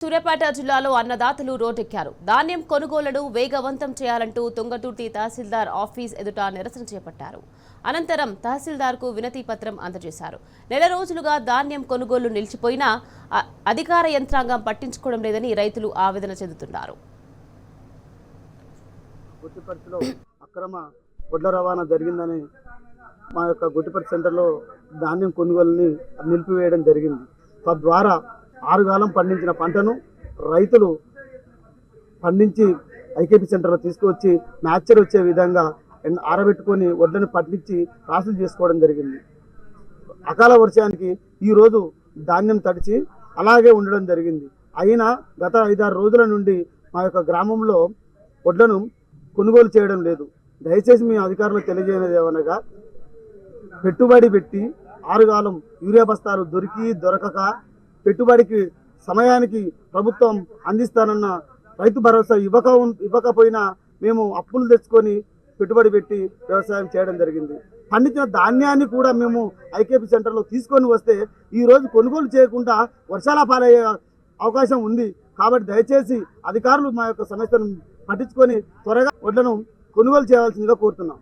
సూర్యాపేట జిల్లాలో అన్నదాతలు రోడ్డెక్కారు. ధాన్యం కొనుగోలును వేగవంతం చేయాలంటూ తుంగతుర్తి తహసీల్దార్ ఆఫీస్ ఎదుట నిరసన చేపట్టారు. అనంతరం తహసీల్దార్కు వినతి పత్రం అందజేశారు. నెల రోజులుగా ధాన్యం కొనుగోలు నిలిచిపోయినా అధికార యంత్రాంగం పట్టించుకోవడం లేదని రైతులు ఆవేదన చెందుతున్నారు. గుట్టిపర్తిలో అక్రమ వడ్ల రవాణా జరిగిందని మా యొక్క గుట్టిపర్తి సెంటర్లో ధాన్యం కొనుగోలుని నిలిపివేయడం జరిగింది. తద్వారా 6 కాలం పండించిన పంటను రైతులు పండించి ఐకేపీ సెంటర్లో తీసుకువచ్చి మ్యాచర్ వచ్చే విధంగా ఆరబెట్టుకొని వడ్లను పట్టించి రాసులు చేసుకోవడం జరిగింది. అకాల వర్షానికి ఈరోజు ధాన్యం తడిచి అలాగే ఉండడం జరిగింది. అయినా గత 5-6 రోజుల నుండి మా యొక్క గ్రామంలో వడ్లను కొనుగోలు చేయడం లేదు. దయచేసి మీ అధికారులకు తెలియజేయనిది ఏమనగా, పెట్టుబడి పెట్టి 6 కాలం యూరియా బస్తాలు దొరకక పెట్టుబడికి సమయానికి ప్రభుత్వం అందిస్తానన్న రైతు భరోసా ఇవ్వకపోయినా మేము అప్పులు తెచ్చుకొని పెట్టుబడి పెట్టి వ్యవసాయం చేయడం జరిగింది. పండించిన ధాన్యాన్ని కూడా మేము ఐకేపీ సెంటర్లో తీసుకొని వస్తే ఈరోజు కొనుగోలు చేయకుండా వర్షాల పాలయ్యే అవకాశం ఉంది. కాబట్టి దయచేసి అధికారులు మా యొక్క సమస్యను పట్టించుకొని త్వరగా వడ్లను కొనుగోలు చేయాల్సిందిగా కోరుతున్నాం.